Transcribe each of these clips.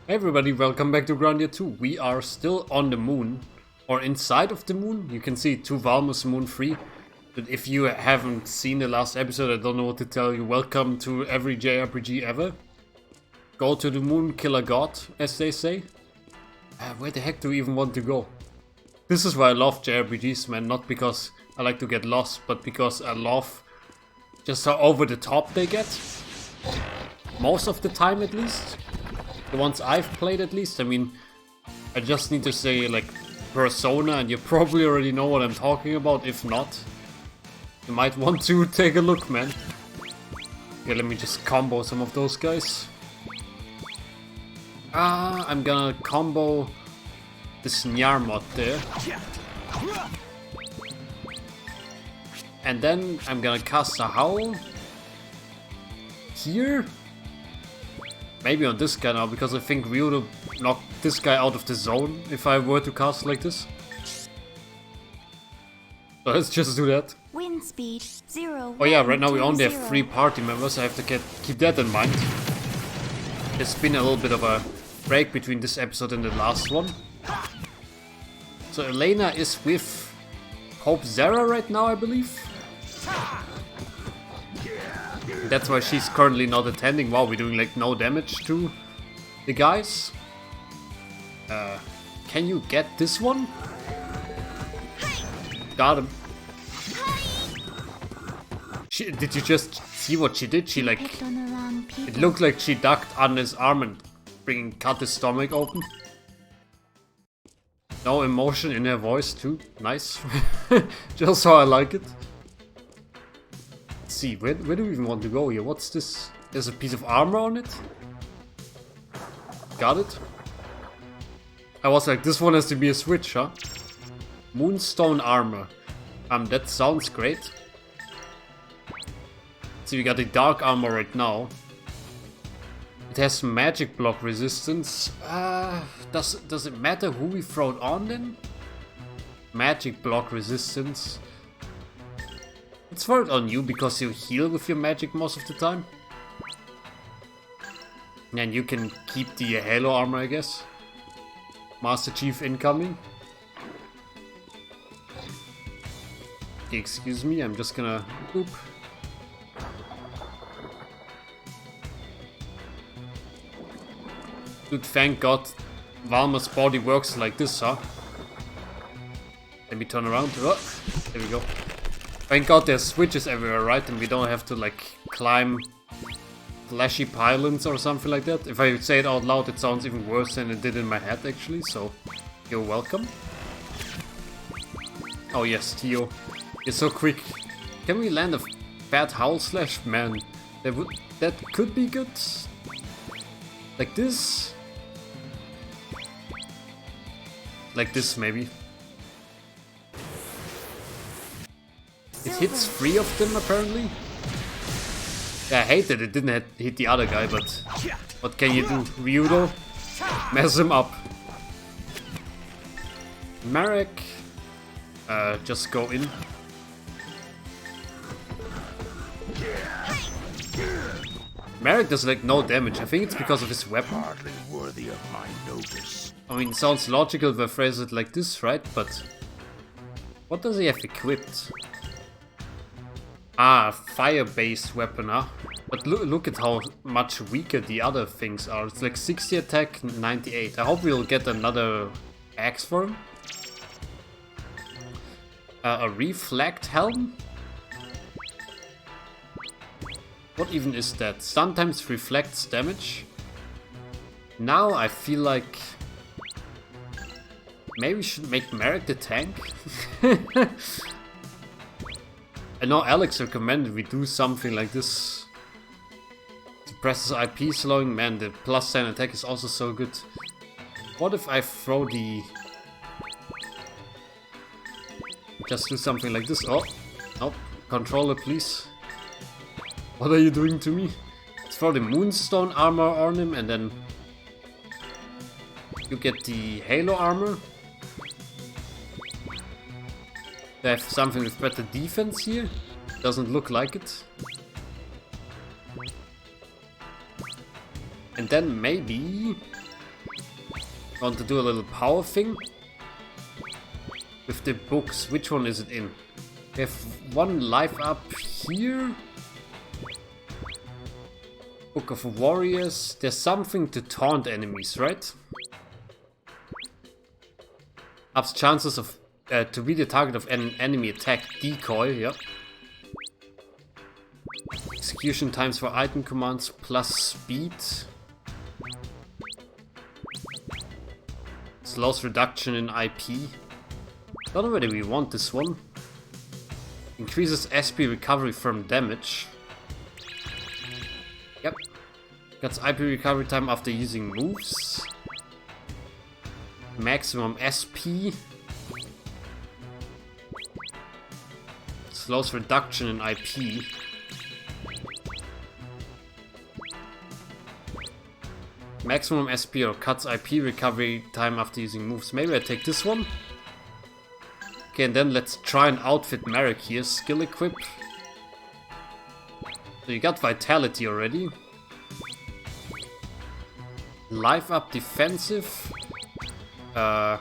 Hey everybody, welcome back to Grandia 2. We are still on the moon, or inside of the moon. You can see 2 Valmus Moon 3. But if you haven't seen the last episode, I don't know what to tell you. Welcome to every JRPG ever. Go to the moon, kill a god, as they say. Where the heck do we even want to go? This is why I love JRPGs, man. Not because I like to get lost, but because I love just how over the top they get. Most of the time, at least. The ones I've played, at least. I mean, I just need to say, like, Persona, and you probably already know what I'm talking about. If not, you might want to take a look, man. Yeah, let me just combo some of those guys. I'm gonna combo this Nyar mod there. And then I'm gonna cast a Howl here. Maybe on this guy now, because I think we would knock this guy out of the zone if I were to cast like this. So let's just do that. Wind speed 0. Oh yeah, right now we only have 3 party members. I have to keep that in mind. There's been a little bit of a break between this episode and the last one. So Elena is with Hope Zara right now, I believe. That's why she's currently not attending. Wow, we're doing like no damage to the guys. Can you get this one? Got him. Did you just see what she did? She like... It looked like she ducked on his arm and cut his stomach open. No emotion in her voice too. Nice. Just how I like it. Let's see, where do we even want to go here? What's this? There's a piece of armor on it. Got it. I was like, this one has to be a switch, huh? Moonstone armor. That sounds great. See, we got the dark armor right now. It has magic block resistance. Does it matter who we throw it on then? Magic block resistance. Let's throw it on you because you heal with your magic most of the time. And you can keep the halo armor, I guess. Master Chief incoming. Excuse me, I'm just gonna... Oop. Dude, thank God Valma's body works like this, huh? Let me turn around. Oh, there we go. Thank God there's switches everywhere, right? And we don't have to, like, climb flashy pylons or something like that. If I say it out loud, it sounds even worse than it did in my head, actually. So, you're welcome. Oh yes, Tio. You're so quick. Can we land a fat howl slash? Man, that could be good. Like this. Like this, maybe. It hits 3 of them, apparently. Yeah, I hate that it didn't hit the other guy, but what can you do? Ryudo? Mess him up. Marek. Just go in. Marek does like no damage. I think it's because of his weapon. Hardly worthy of my notice. I mean, it sounds logical if I phrase it like this, right? But what does he have equipped? Ah, fire-based weapon, huh? But look at how much weaker the other things are. It's like 60 attack, 98. I hope we'll get another axe for him. A reflect helm? What even is that? Sometimes reflects damage. Now I feel like... Maybe we should make Marek the tank? I know Alex recommended we do something like this. Suppresses IP slowing. Man, the +10 attack is also so good. What if I throw the... Just do something like this. Oh, nope. Controller, please. What are you doing to me? Let's throw the Moonstone armor on him and then... You get the Halo armor. They have something with better defense here. Doesn't look like it. And then maybe I want to do a little power thing. With the books, which one is it in? We have one life up here. Book of Warriors. There's something to taunt enemies, right? Ups chances of to be the target of an enemy attack. Decoy, yep. Execution times for item commands plus speed. Slows reduction in IP. Don't know whether we want this one. Increases SP recovery from damage. Yep. Gets IP recovery time after using moves. Maximum SP. Slows reduction in IP. Maximum SP or cuts IP recovery time after using moves. Maybe I take this one. Okay, and then let's try and outfit Merrick here. Skill equip. So you got vitality already. Life up defensive. I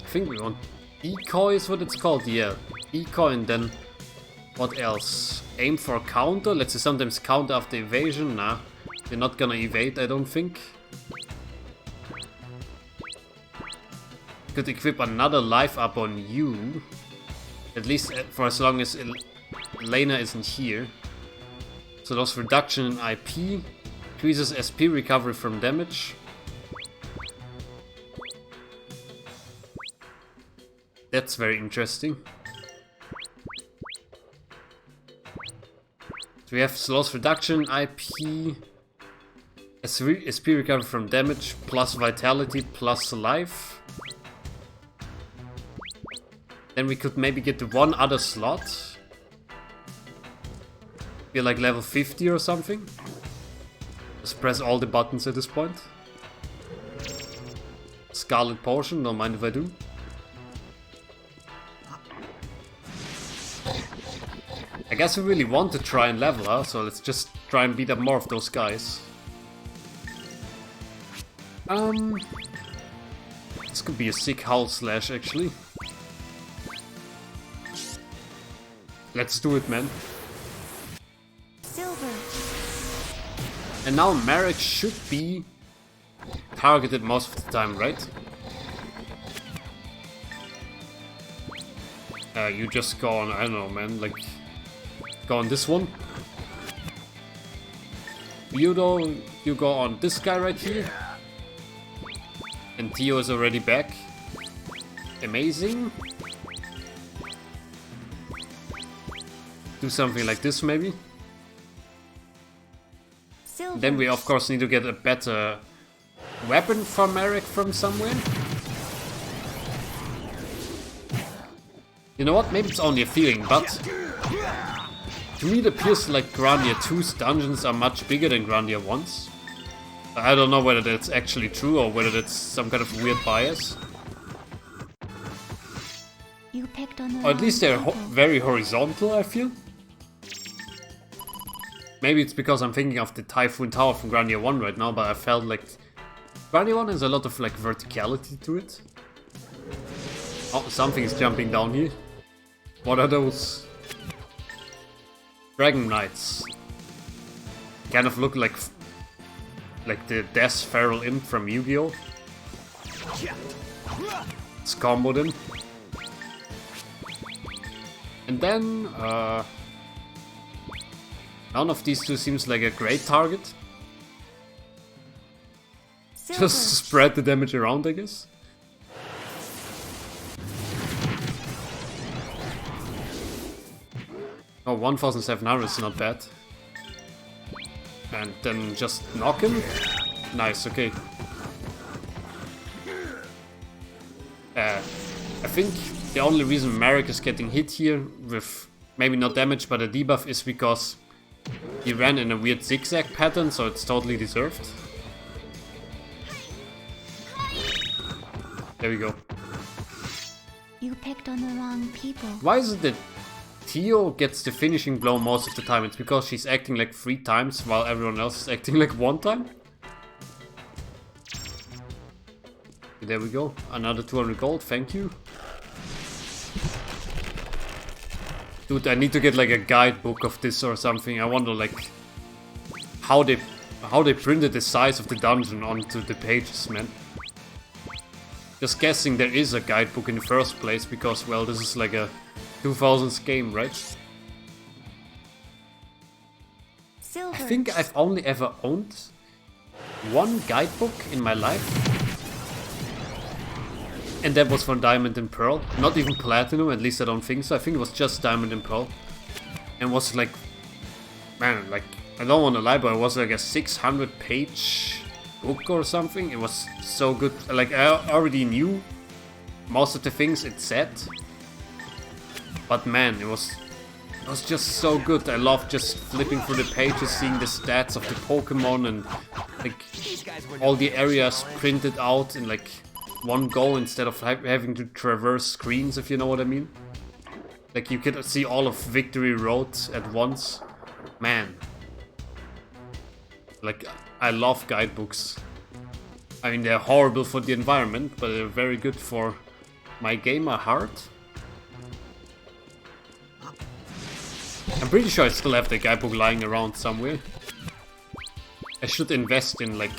think we want decoy is what it's called. Yeah, decoy, and then what else? Aim for counter. Let's say sometimes counter after evasion. Nah, they're not gonna evade, I don't think. Could equip another life up on you. At least for as long as Elena isn't here. So loss reduction in IP. Increases SP recovery from damage. That's very interesting. So we have loss reduction, IP, SP recovery from damage, plus vitality, plus life. Then we could maybe get to one other slot. Be like level 50 or something. Just press all the buttons at this point. Scarlet Potion, don't mind if I do. I guess we really want to try and level her, so let's just try and beat up more of those guys. This could be a sick howl slash actually. Let's do it, man. Silver. And now Merrick should be targeted most of the time, right? You just go on, I don't know, man, like, go on this one. You go on this guy right here. And Theo is already back. Amazing. Do something like this maybe. Silver. Then we of course need to get a better weapon for Merrick from somewhere. You know what? Maybe it's only a feeling, but to me it appears like Grandia 2's dungeons are much bigger than Grandia 1's. I don't know whether that's actually true or whether that's some kind of weird bias. You picked on the Or at least they're wrong people. very horizontal, I feel. Maybe it's because I'm thinking of the Typhoon Tower from Grandia 1 right now, but I felt like Grandia 1 has a lot of like verticality to it. Oh, something is jumping down here. What are those? Dragon Knights. Kind of look like the Death Feral Imp from Yu-Gi-Oh! Let's combo them. And then, none of these two seems like a great target. Silver. Just spread the damage around, I guess. Oh, 1700 is not bad. And then just knock him. Nice, okay. I think the only reason Merrick is getting hit here with maybe not damage but a debuff is because he ran in a weird zigzag pattern, so it's totally deserved. There we go. You picked on the wrong people. Why is it that Theo gets the finishing blow most of the time? It's because she's acting like 3 times while everyone else is acting like 1 time? there we go. Another 200 gold, thank you. Dude, I need to get like a guidebook of this or something. I wonder like how they printed the size of the dungeon onto the pages, man. Just guessing there is a guidebook in the first place because, well, this is like a 2000s game, right? Silver. I think I've only ever owned one guidebook in my life. And that was for Diamond and Pearl. Not even Platinum, at least I don't think so. I think it was just Diamond and Pearl. And was like, man, like, I don't want to lie, but it was like a 600 page book or something. It was so good. Like, I already knew most of the things it said. But man, it was just so good. I loved just flipping through the pages, seeing the stats of the Pokemon and like all the areas printed out in like one go instead of having to traverse screens, if you know what I mean. Like you could see all of Victory Road at once. Man. Like, I love guidebooks. I mean, they're horrible for the environment, but they're very good for my gamer heart. I'm pretty sure I still have the guidebook lying around somewhere. I should invest in, like,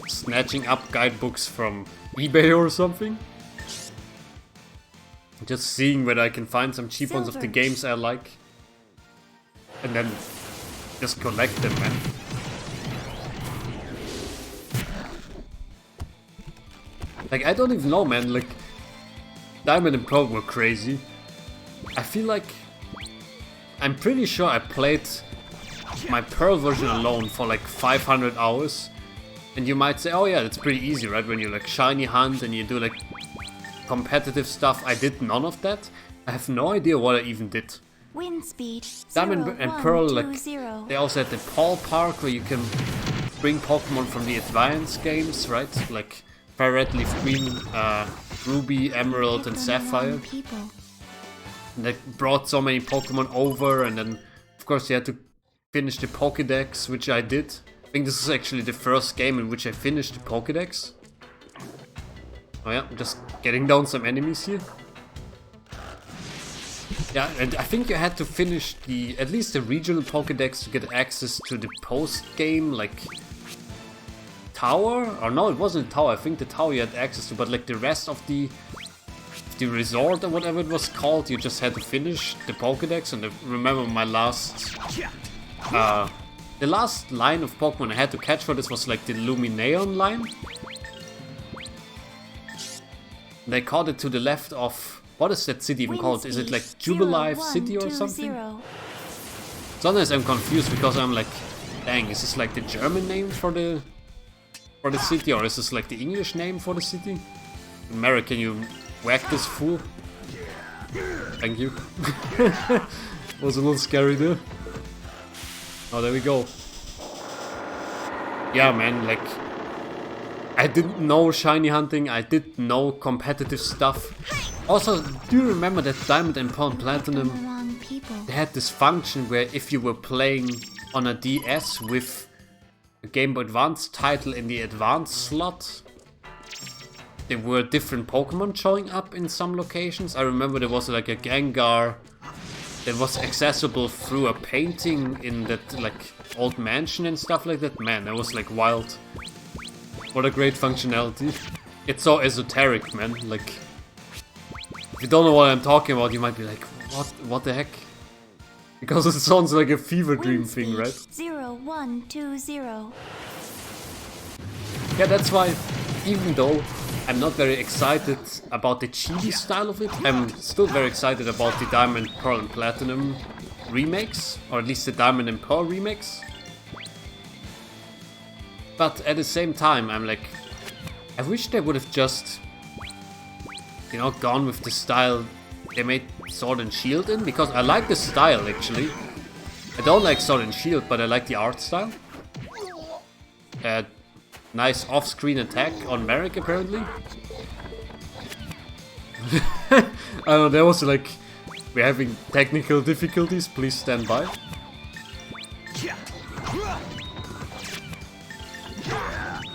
snatching up guidebooks from eBay or something. Just seeing whether I can find some cheap ones of the games I like. And then just collect them, man. Like, I don't even know, man. Like, Diamond and Pearl were crazy. I feel like... I'm pretty sure I played my Pearl version alone for like 500 hours. And you might say, oh yeah, that's pretty easy, right? When you like shiny hunt and you do like competitive stuff. I did none of that. I have no idea what I even did. Wind speed. Diamond and Pearl, like, they also had the Paul Park where you can bring Pokemon from the advanced games, right? Like Fire Red, Leaf Green, Ruby, Emerald and Sapphire. And they brought so many Pokemon over, and then of course you had to finish the Pokédex, which I did. I think this is actually the first game in which I finished the Pokédex. Oh yeah, just getting down some enemies here. Yeah, and I think you had to finish at least the regional Pokédex to get access to the post-game, like, tower? Or no, it wasn't a tower, I think the tower you had access to, but like the rest of the resort or whatever it was called, you just had to finish the Pokédex. And I remember my last... the last line of Pokemon I had to catch for this was like the Lumineon line. They called it to the left of... What is that city even called? Is it like Jubilife City or something? Sometimes I'm confused because I'm like, dang, is this like the German name for the city, or is this like the English name for the city? Mary, can you whack this fool? Thank you. Was a little scary there. Oh, there we go. Yeah, man, like, I didn't know shiny hunting, I did know competitive stuff. Also, do you remember that Diamond and Pearl Platinum, they had this function where if you were playing on a DS with a Game Boy Advance title in the Advance slot, there were different Pokemon showing up in some locations. I remember there was like a Gengar that was accessible through a painting in that like old mansion and stuff like that. Man, that was like wild. What a great functionality. It's so esoteric, man. Like, if you don't know what I'm talking about, you might be like, what the heck? Because it sounds like a fever dream thing, right? 0120. Yeah, that's why, even though I'm not very excited about the chibi style of it, I'm still very excited about the Diamond, Pearl and Platinum remakes, or at least the Diamond and Pearl remakes. But at the same time, I'm like, I wish they would have just, you know, gone with the style they made Sword and Shield in, because I like the style actually. I don't like Sword and Shield, but I like the art style. Nice off-screen attack on Merrick apparently. I don't know, there was like, we're having technical difficulties, please stand by.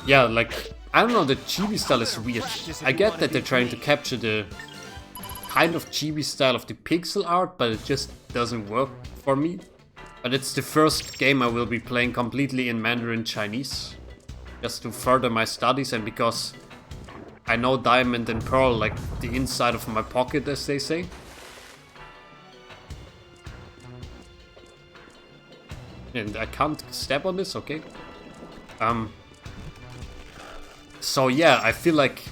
Yeah, like, I don't know, the chibi style is weird. I get that they're trying to capture the kind of chibi style of the pixel art, but it just doesn't work for me. But it's the first game I will be playing completely in Mandarin Chinese, just to further my studies, and because I know Diamond and Pearl like the inside of my pocket, as they say. And I can't step on this, okay. So yeah, I feel like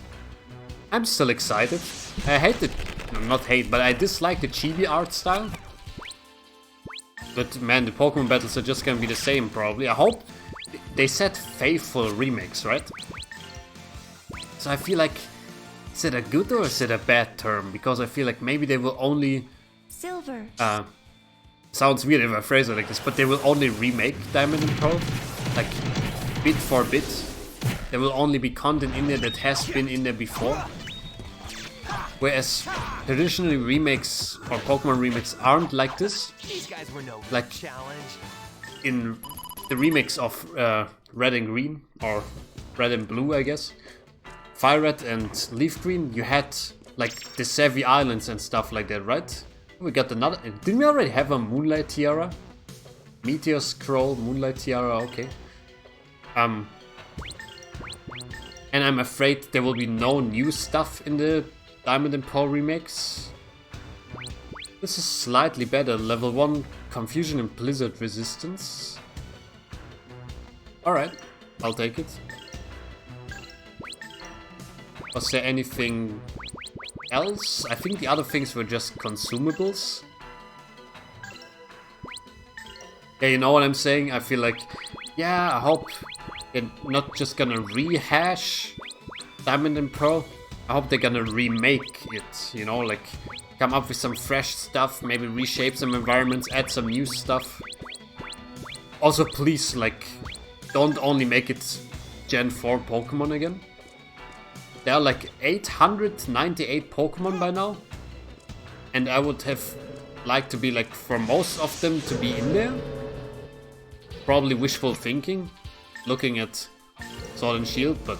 I'm still excited. I hate it, not hate, but I dislike the chibi art style. But man, the Pokemon battles are just gonna be the same probably. I hope they said faithful remakes, right? So I feel like, is it a good or is it a bad term? Because I feel like maybe they will only... Silver. Sounds weird if I phrase it like this, but they will only remake Diamond and Pearl. Like, bit for bit. There will only be content in there that has been in there before. Whereas traditionally remakes or Pokemon remakes aren't like this. Like in the remakes of Red and Green, or Red and Blue I guess, Fire Red and Leaf Green, you had like the Savvy Islands and stuff like that, right? We got another... Didn't we already have a Moonlight Tiara? Meteor Scroll, Moonlight Tiara, okay. And I'm afraid there will be no new stuff in the Diamond and Pearl remakes. This is slightly better. Level 1 Confusion and Blizzard Resistance. Alright, I'll take it. Was there anything else? I think the other things were just consumables. Yeah, you know what I'm saying? I feel like, yeah, I hope they're not just gonna rehash Diamond and Pearl. I hope they're gonna remake it, you know, like come up with some fresh stuff, maybe reshape some environments, add some new stuff. Also, please, like, don't only make it Gen 4 Pokemon again. There are like 898 Pokemon by now. And I would have liked to be like, for most of them to be in there. Probably wishful thinking, looking at Sword and Shield, but...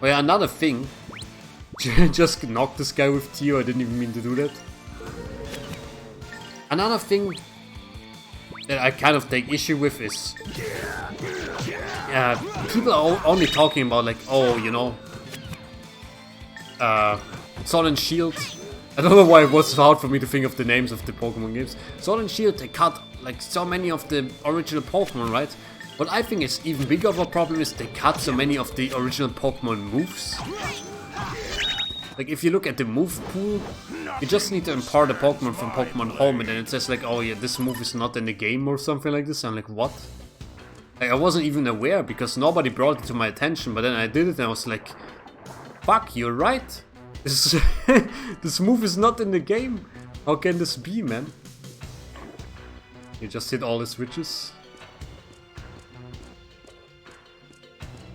Oh yeah, another thing. Just knocked this guy with Tio, I didn't even mean to do that. Another thing that I kind of take issue with is... people are only talking about like, oh, you know... Sword and Shield. I don't know why it was so hard for me to think of the names of the Pokemon games. Sword and Shield, they cut like so many of the original Pokemon, right? What I think is even bigger of a problem is they cut so many of the original Pokemon moves. Like if you look at the move pool, you just need to import a Pokemon from Pokemon Home and then it says like, oh yeah, this move is not in the game or something like this. I'm like, what? Like, I wasn't even aware because nobody brought it to my attention, but then I did it and I was like, fuck, you're right. This move is not in the game. How can this be, man? You just hit all the switches.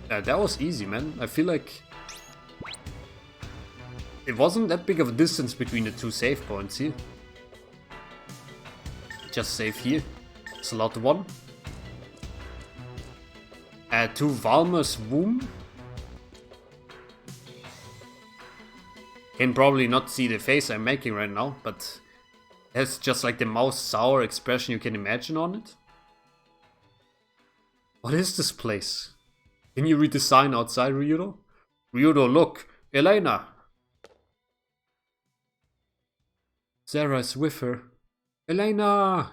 Yeah, that was easy, man. I feel like it wasn't that big of a distance between the two save points here. Just save here. Slot 1. To Valmer's womb. Can probably not see the face I'm making right now, but it's just like the most sour expression you can imagine on it. What is this place? Can you read the sign outside, Ryudo? Ryudo, look! Elena! Sarah is with her. Elena!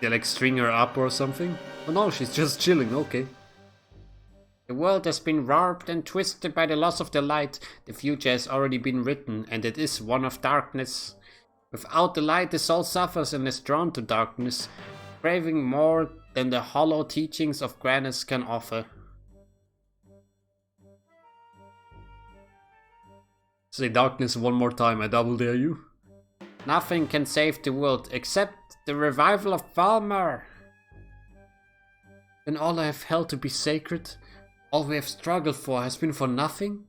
They like string her up or something? Oh no, she's just chilling, okay. The world has been warped and twisted by the loss of the light. The future has already been written, and it is one of darkness. Without the light, the soul suffers and is drawn to darkness, craving more than the hollow teachings of Granus can offer. Say darkness one more time, I double dare you. Nothing can save the world except the revival of Valmer. Then all I have held to be sacred, all we have struggled for, has been for nothing?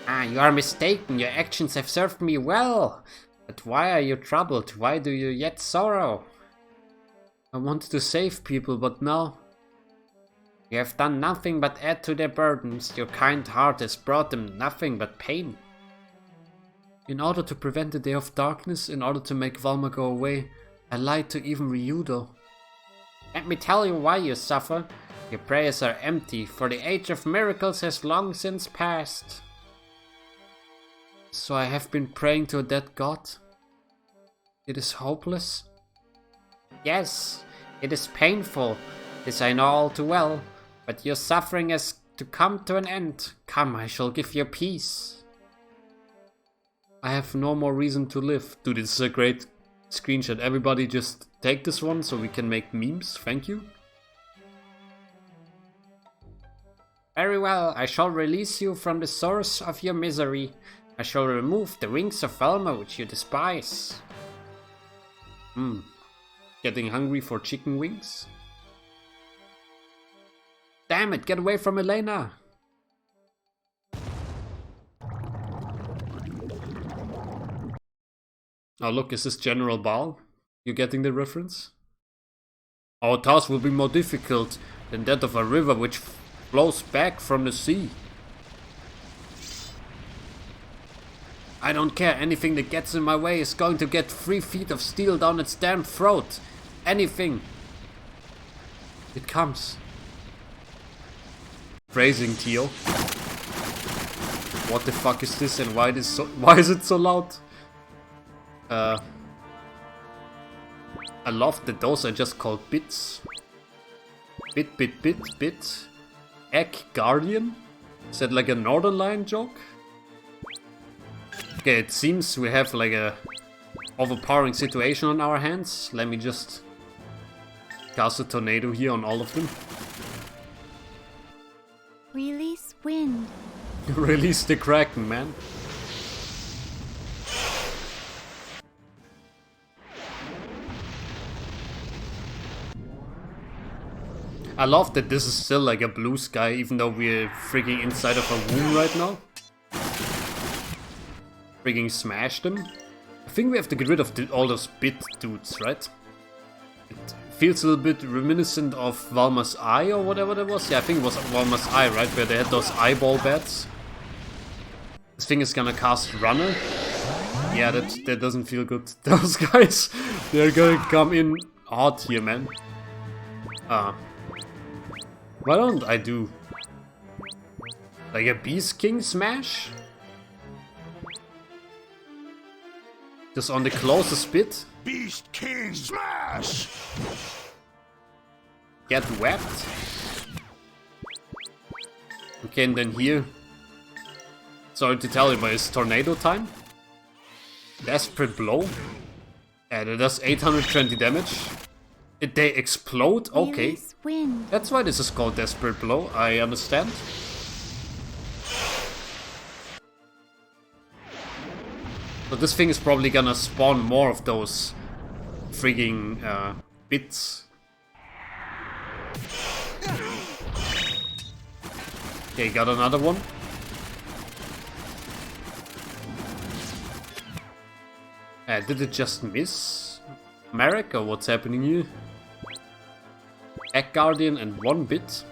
Ah, you are mistaken. Your actions have served me well. But why are you troubled? Why do you yet sorrow? I wanted to save people, but now... You have done nothing but add to their burdens. Your kind heart has brought them nothing but pain. In order to prevent the day of darkness, in order to make Valma go away, I lied to even Ryudo. Let me tell you why you suffer. Your prayers are empty, for the age of miracles has long since passed. So I have been praying to a dead god? It is hopeless? Yes, it is painful. This I know all too well. But your suffering has to come to an end. Come, I shall give you peace. I have no more reason to live. Dude, this is a great screenshot. Everybody just take this one so we can make memes. Thank you. Very well, I shall release you from the source of your misery. I shall remove the wings of Velma which you despise. Getting hungry for chicken wings? Damn it, get away from Elena! Oh look, is this General Baal? You getting the reference? Our task will be more difficult than that of a river which flows back from the sea. I don't care, anything that gets in my way is going to get 3 feet of steel down its damn throat. Anything. It comes. Phrasing, Tio. What the fuck is this and why is it so loud? I love that those are just called bits. Bit. Egg Guardian? Is that like a Northern Lion joke? Okay, it seems we have like a overpowering situation on our hands. Let me just cast a tornado here on all of them. Release wind. Release the Kraken, man. I love that this is still like a blue sky, even though we're freaking inside of a womb right now. Freaking smash them. I think we have to get rid of all those bit dudes, right? It feels a little bit reminiscent of Valma's Eye or whatever that was. Yeah, I think it was Valma's Eye, right? Where they had those eyeball bats. This thing is gonna cast Runner. Yeah, that doesn't feel good. Those guys, they're gonna come in hot here, man. Why don't I do like a Beast King smash? Just on the closest bit. Beast King smash! Get webbed. Okay, and then here. Sorry to tell you, but it's tornado time. Desperate blow. Yeah, that does 820 damage. Did they explode? Okay. That's why this is called Desperate Blow, I understand. But this thing is probably gonna spawn more of those freaking bits. Okay, got another one. Did it just miss Marek or what's happening here? Egg Guardian and 1 bit.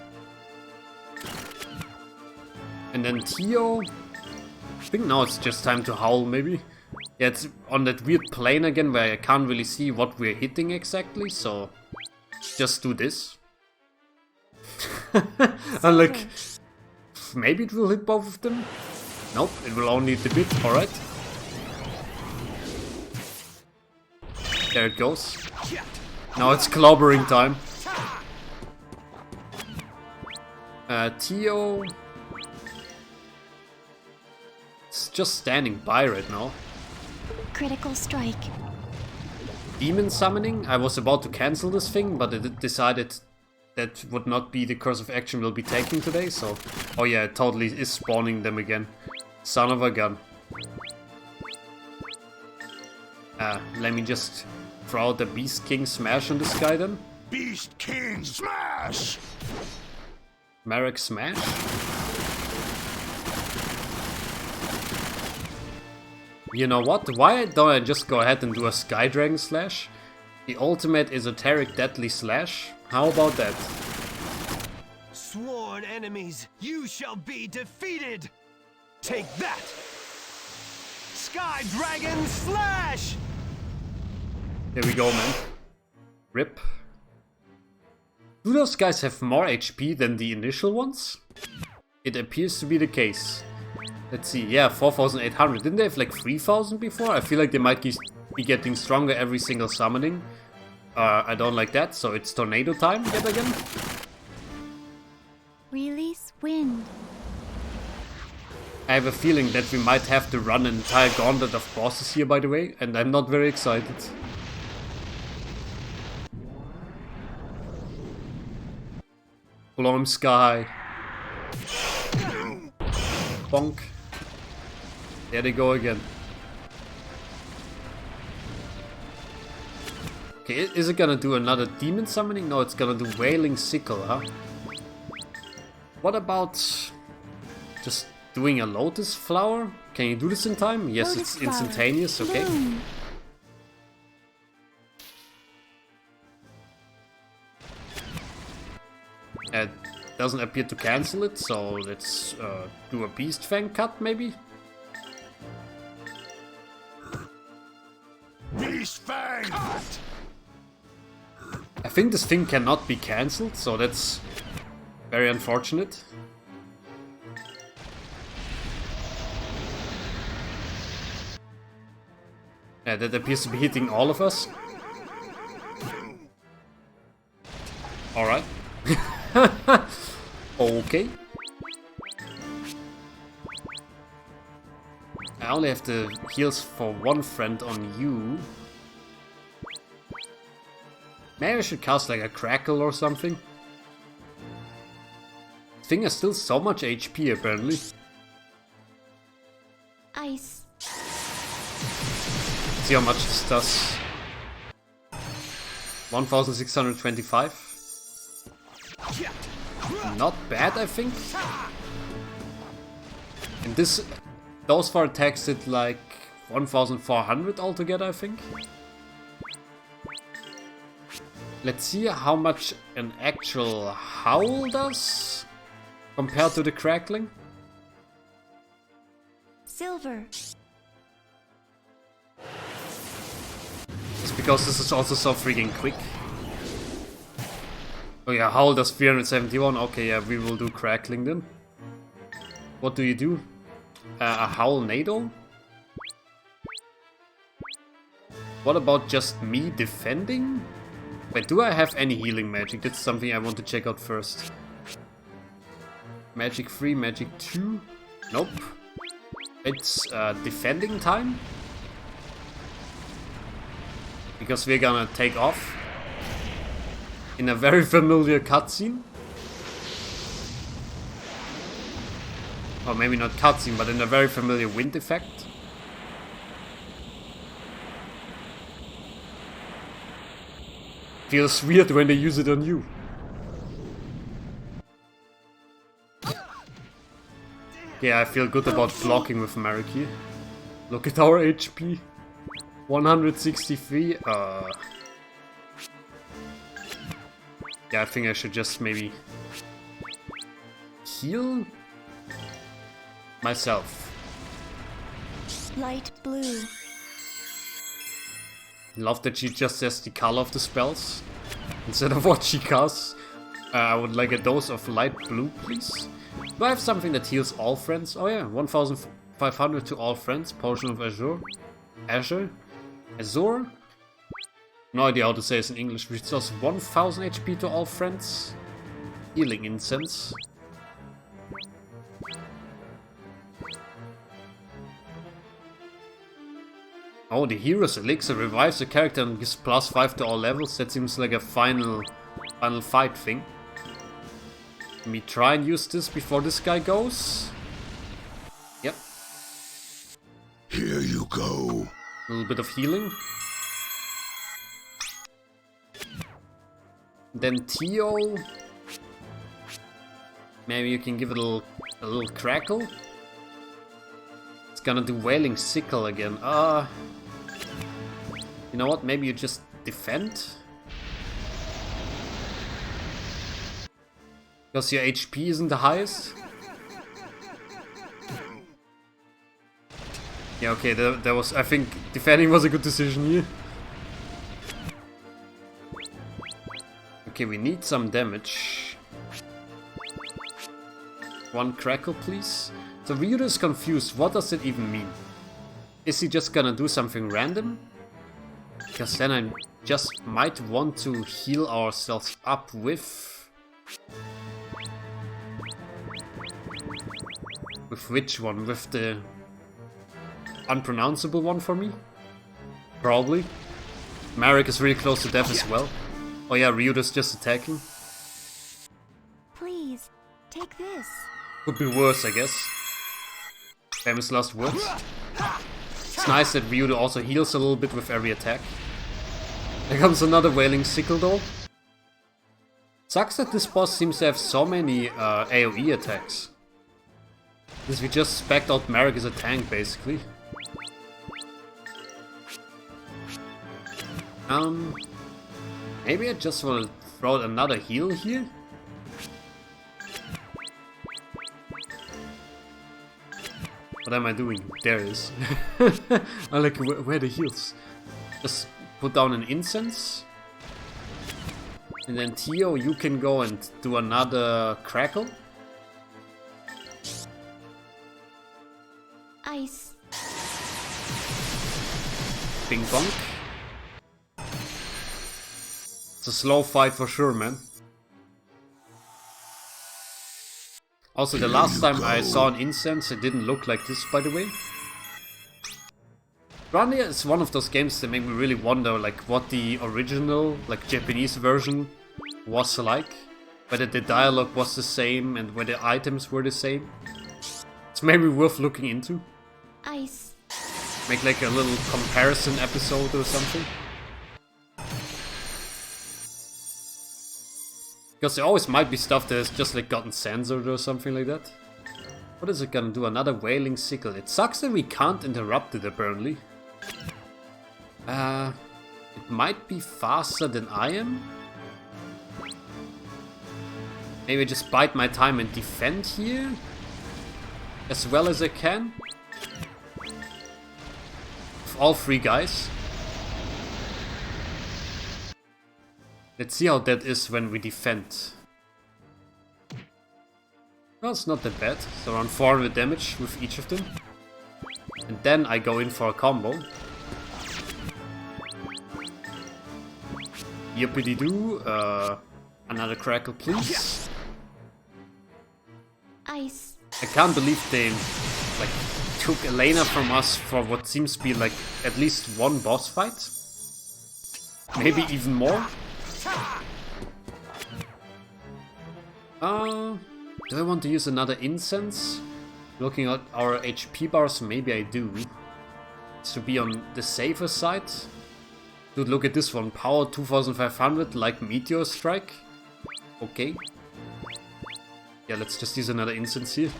And then Tio. I think now it's just time to howl, maybe. Yeah, it's on that weird plane again where I can't really see what we're hitting exactly, so just do this. And like, maybe it will hit both of them? Nope, it will only hit the bit, alright. There it goes. Now it's clobbering time. Tio... It's just standing by right now. Critical strike. Demon summoning? I was about to cancel this thing, but it decided that would not be the course of action we'll be taking today, so... Oh yeah, it totally is spawning them again. Son of a gun. Let me just throw out the Beast King smash on this guy then. Beast King smash! Marek smash? You know what? Why don't I just go ahead and do a Sky Dragon slash? The ultimate esoteric deadly slash. How about that? Sworn enemies, you shall be defeated! Take that! Sky Dragon Slash! There we go, man. Rip. Do those guys have more HP than the initial ones? It appears to be the case. Let's see, yeah, 4,800. Didn't they have like 3,000 before? I feel like they might be getting stronger every single summoning. I don't like that, so it's tornado time yet again. Release wind. I have a feeling that we might have to run an entire gauntlet of bosses here, by the way, and I'm not very excited. Storm Sky. Bonk. There they go again. Okay, is it gonna do another demon summoning? No, it's gonna do Wailing Sickle, huh? What about just doing a Lotus Flower? Can you do this in time? Yes, Lotus it's flower. instantaneous, okay. Bloom. It doesn't appear to cancel it, so let's do a Beast Fang cut, maybe? Beast Fang! Cut! I think this thing cannot be cancelled, so that's very unfortunate. Yeah, that appears to be hitting all of us. Alright. Okay. I only have the heals for one friend on you. Maybe I should cast like a Crackle or something. This thing has still so much HP apparently. Ice. See how much this does. 1,625. Not bad, I think. And those 4 attacks did like 1,400 altogether, I think. Let's see how much an actual howl does compared to the crackling. Silver. It's because this is also so freaking quick. Oh yeah, howl does 371. Okay, yeah, we will do crackling then. What do you do? A howl nado? What about just me defending? Wait, do I have any healing magic? That's something I want to check out first. Magic 3, magic 2? Nope. It's defending time? Because we're gonna take off in a very familiar cutscene. Or maybe not cutscene, but in a very familiar wind effect. Feels weird when they use it on you. Yeah, I feel good about blocking with Mariki. Look at our HP. 163. Yeah, I think I should just maybe heal myself. Light blue. Love that she just says the color of the spells instead of what she casts. I would like a dose of light blue, please. Do I have something that heals all friends? Oh yeah, 1,500 to all friends. Potion of Azure. Azure? No idea how to say this in English, which does 1,000 HP to all friends. Healing Incense. Oh, the Hero's Elixir revives the character and gives +5 to all levels. That seems like a final fight thing. Let me try and use this before this guy goes. Yep. Here you go. A little bit of healing. Then Tio. Maybe you can give it a little crackle. It's gonna do Wailing Sickle again. You know what? Maybe you just defend. Because your HP isn't the highest. Yeah, okay, there was... I think defending was a good decision here. Okay, we need some damage. One crackle, please. So Ryudo is confused. What does it even mean? Is he just gonna do something random? Because then I just might want to heal ourselves up with... With which one? With the unpronounceable one for me? Probably. Marek is really close to death as well. Oh yeah, Ryudo's just attacking. Please, take this. Could be worse, I guess. Famous last words. It's nice that Ryudo also heals a little bit with every attack. There comes another Wailing Sickle though. Sucks that this boss seems to have so many AoE attacks. Because we just spec'd out Marek as a tank, basically. Maybe I just want to throw out another heal here? What am I doing? There it is. I like where the heals. Just put down an incense. And then Tio, you can go and do another crackle. Ice. Ping pong. It's a slow fight for sure, man. Also, the last time I saw an incense, it didn't look like this, by the way. Grandia is one of those games that make me really wonder, like, what the original, like, Japanese version was like. Whether the dialogue was the same and whether the items were the same. It's maybe worth looking into. Ice. Make like a little comparison episode or something. Because there always might be stuff that has just like gotten censored or something like that. What is it gonna do? Another Wailing Sickle. It sucks that we can't interrupt it apparently. It might be faster than I am. Maybe just bide my time and defend here. As well as I can. With all three guys. Let's see how that is when we defend. Well, it's not that bad. It's around 400 damage with each of them. And then I go in for a combo. Yippity-doo. Another crackle, please. Ice. I can't believe they like took Elena from us for what seems to be like at least one boss fight. Maybe even more. Do I want to use another incense? Looking at our HP bars, maybe I do. To be on the safer side. Dude, look at this one. Power 2500 like Meteor Strike. Okay. Yeah, let's just use another incense here.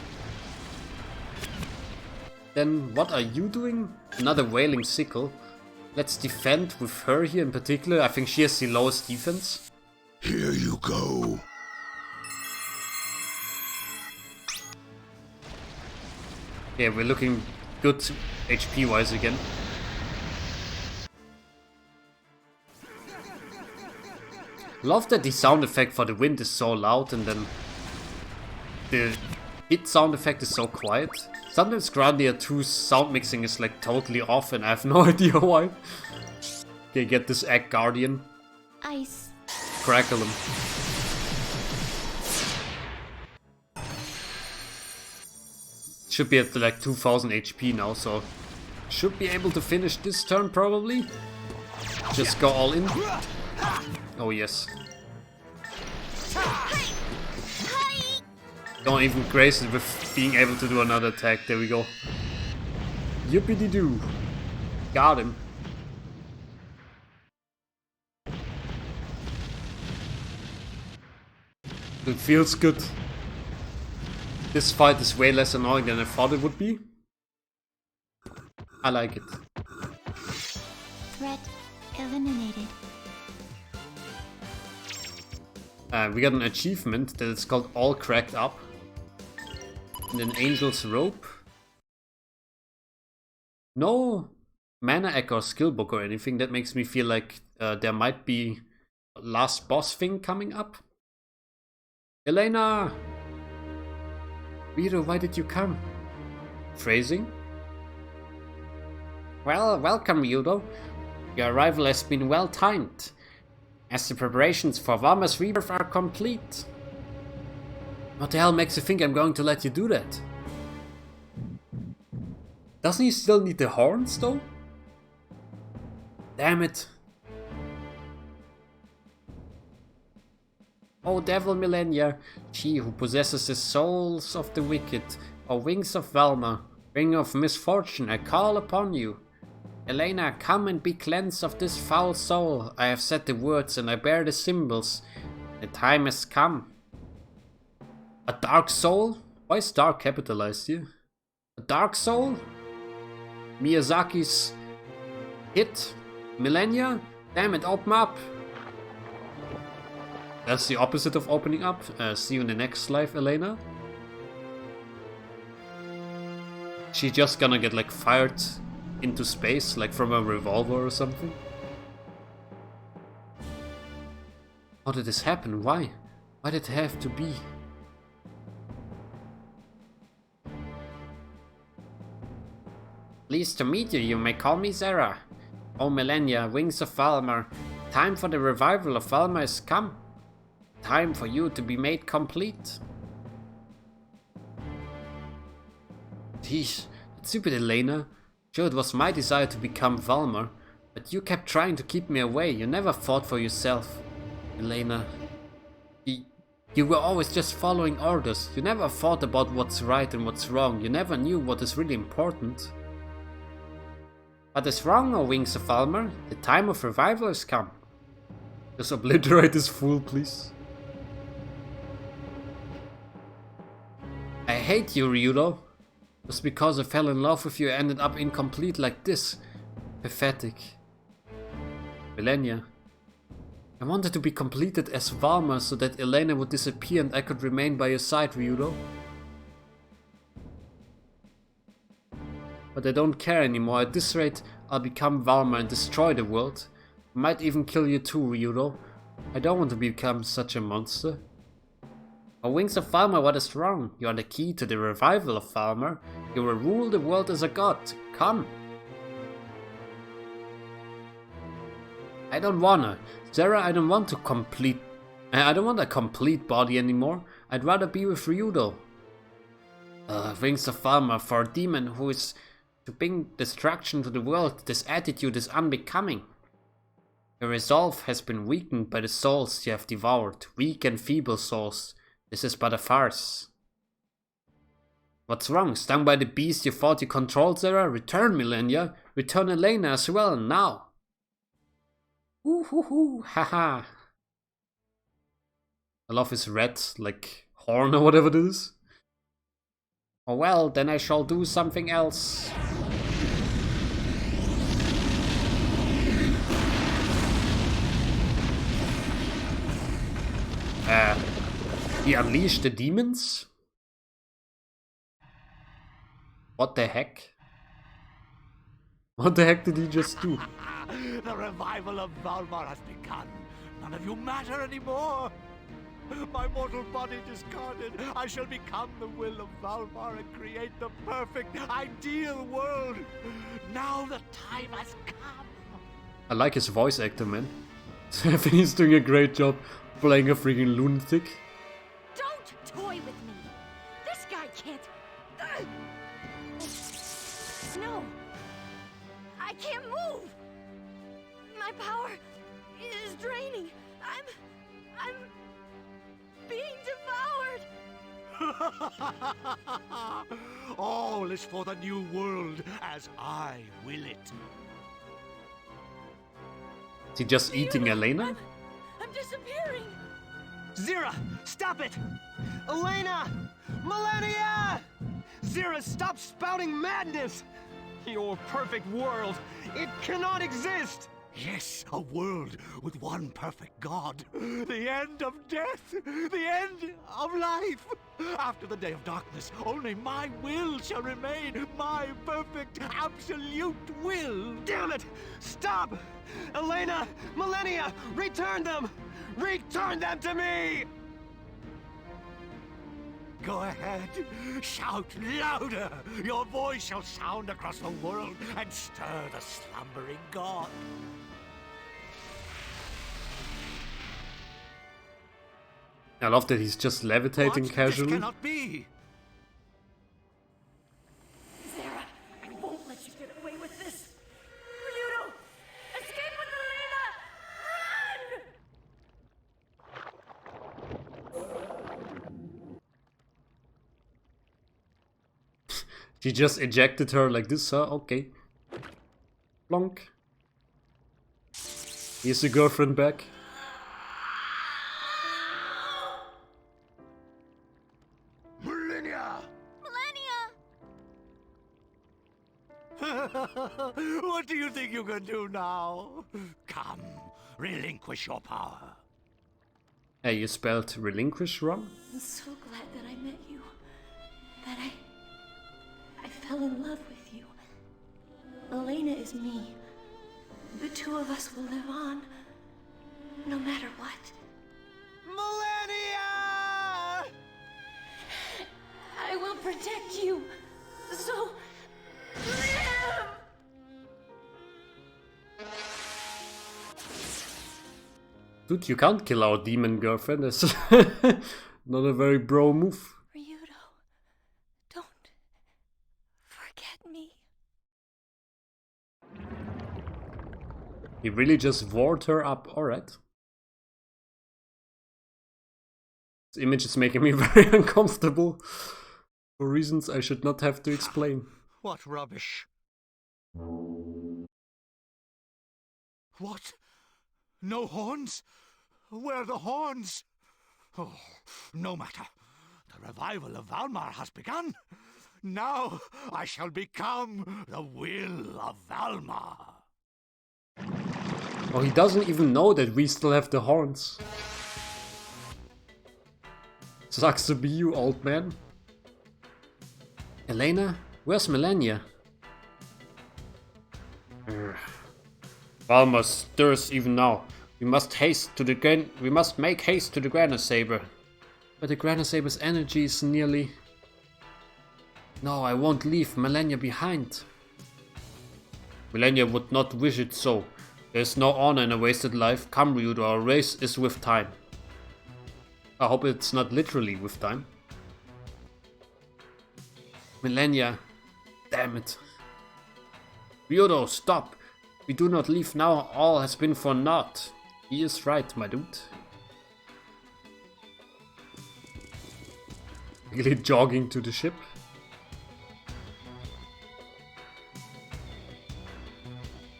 Then what are you doing? Another Wailing Sickle. Let's defend with her here in particular. I think she has the lowest defense. Here you go. Yeah, we're looking good HP wise again. Love that the sound effect for the wind is so loud and then the hit sound effect is so quiet. Sometimes Grandia 2's sound mixing is like totally off and I have no idea why. Okay, get this Egg Guardian. Ice. Crackle him. Should be at like 2000 HP now, so should be able to finish this turn probably. Just go all in. Oh yes. Don't even grace it with being able to do another attack. There we go. Yippity-doo. Got him. It feels good. This fight is way less annoying than I thought it would be. I like it. Threat eliminated. We got an achievement that is called All Cracked Up. And an Angel's Rope. No mana egg or skill book or anything. That makes me feel like there might be a last boss thing coming up. Elena! Rito, why did you come? Phrasing? Well, welcome, Ryudo. Your arrival has been well timed, as the preparations for Valma's rebirth are complete. What the hell makes you think I'm going to let you do that? Doesn't he still need the horns, though? Damn it. O Devil Millennia, she who possesses the souls of the wicked, or wings of Valma, bringer of misfortune, I call upon you. Elena, come and be cleansed of this foul soul. I have said the words and I bear the symbols. The time has come. A dark soul? Why is dark capitalized here? A dark soul? Miyazaki's hit? Millennia? Damn it, open up! That's the opposite of opening up. See you in the next life, Elena. She's just gonna get like fired into space, like from a revolver or something. How did this happen? Why? Why did it have to be? Pleased to meet you, you may call me Zera. O Millennia, wings of Valmar, time for the revival of Valmar has come. Time for you to be made complete. Jeez, that stupid Elena. Sure, it was my desire to become Valmar, but you kept trying to keep me away. You never fought for yourself. Elena, you were always just following orders. You never thought about what's right and what's wrong. You never knew what is really important. What is wrong, O Wings of Valmar? The time of revival has come. Just obliterate this fool, please. I hate you, Ryudo. Just because I fell in love with you, I ended up incomplete like this. Pathetic. Millennia. I wanted to be completed as Valmar so that Elena would disappear and I could remain by your side, Ryudo. But I don't care anymore. At this rate, I'll become Valmar and destroy the world. I might even kill you too, Ryudo. I don't want to become such a monster. O Wings of Valmar, what is wrong? You are the key to the revival of Valmar. You will rule the world as a god. Come. I don't wanna. Zera, I don't want a complete body anymore. I'd rather be with Ryudo. Wings of Valmar, for a demon who is to bring destruction to the world, this attitude is unbecoming. Your resolve has been weakened by the souls you have devoured. Weak and feeble souls. This is but a farce. What's wrong? Stung by the beast you thought you controlled, Zera? Return, Millennia. Return Elena as well, now. Ooh hoo hoo, haha. I love his red, like, horn or whatever it is. Oh well, then I shall do something else. He unleashed the demons? What the heck? What the heck did he just do? The revival of Valmar has begun. None of you matter anymore. My mortal body discarded, I shall become the will of Valmar and create the perfect, ideal world. Now the time has come. I like his voice actor, man. I think he's doing a great job playing a freaking lunatic. Don't toy with me. This guy can't. No. I can't move. My power is draining. I'm being devoured. All is for the new world as I will it. Is he just eating Elena? I'm disappearing. Zera, stop it! Elena! Millennia! Zera, stop spouting madness! Your perfect world, it cannot exist! Yes, a world with one perfect God. The end of death. The end of life. After the day of darkness, only my will shall remain. My perfect, absolute will. Damn it! Stop! Elena! Millennia! Return them! Return them to me! Go ahead. Shout louder. Your voice shall sound across the world and stir the slumbering God. I love that he's just levitating What? casually. This cannot be. Sarah, I won't let you get away with this. Ryudo, escape with Elena! Run! She just ejected her like this, huh? Okay. Plonk. Here's the girlfriend back. Millennia! Millennia! What do you think you can do now? Come, relinquish your power. Hey, you spelled relinquish wrong? I'm so glad that I met you. That I fell in love with you. Elena is me. The two of us will live on, no matter what. Millennia! I will protect you. So live! Dude, you can't kill our demon girlfriend. That's not a very bro move. Ryudo, don't forget me. He really just warred her up. Alright. This image is making me very uncomfortable. For reasons I should not have to explain. What rubbish. What? No horns? Where are the horns? Oh, no matter. The revival of Valmar has begun. Now I shall become the will of Valmar. Oh, he doesn't even know that we still have the horns. Sucks to be you, old man. Elena, where's Millennia? Valmar stirs even now. We must make haste to the Grandia Saber. But the Grandia Saber's energy is nearly... No, I won't leave Millennia behind. Millennia would not wish it so. There is no honor in a wasted life. Come, Ryudo, our race is with time. I hope it's not literally with time. Millennia. Damn it. Ryudo, stop. We do not leave now. All has been for naught. He is right, my dude. Really jogging to the ship.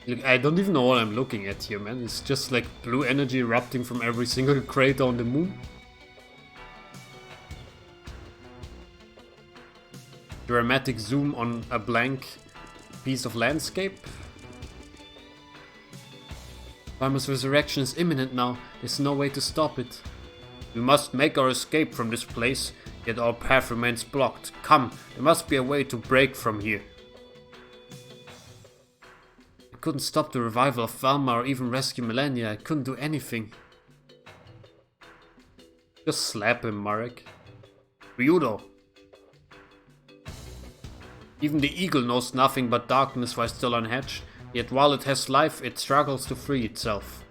Look, I don't even know what I'm looking at here, man. It's just like blue energy erupting from every single crater on the moon. Dramatic zoom on a blank piece of landscape. Valmar's resurrection is imminent now. There's no way to stop it. We must make our escape from this place, yet our path remains blocked. Come, there must be a way to break from here. I couldn't stop the revival of Valmar or even rescue Millennia. I couldn't do anything. Just slap him, Marek. Ryudo. Even the eagle knows nothing but darkness while still unhatched, yet while it has life, it struggles to free itself.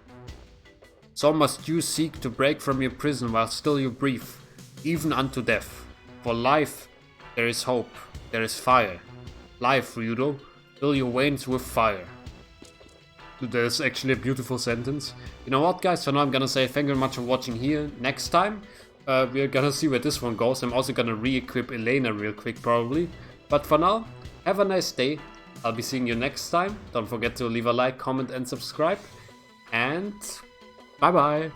So must you seek to break from your prison while still you breathe, even unto death. For life, there is hope, there is fire. Life, Ryudo, fill your veins with fire. That is actually a beautiful sentence. You know what, guys, for now I'm gonna say thank you very much for watching here. Next time, we're gonna see where this one goes. I'm also gonna re-equip Elena real quick, probably. But for now, have a nice day. I'll be seeing you next time. Don't forget to leave a like, comment and subscribe. And bye bye.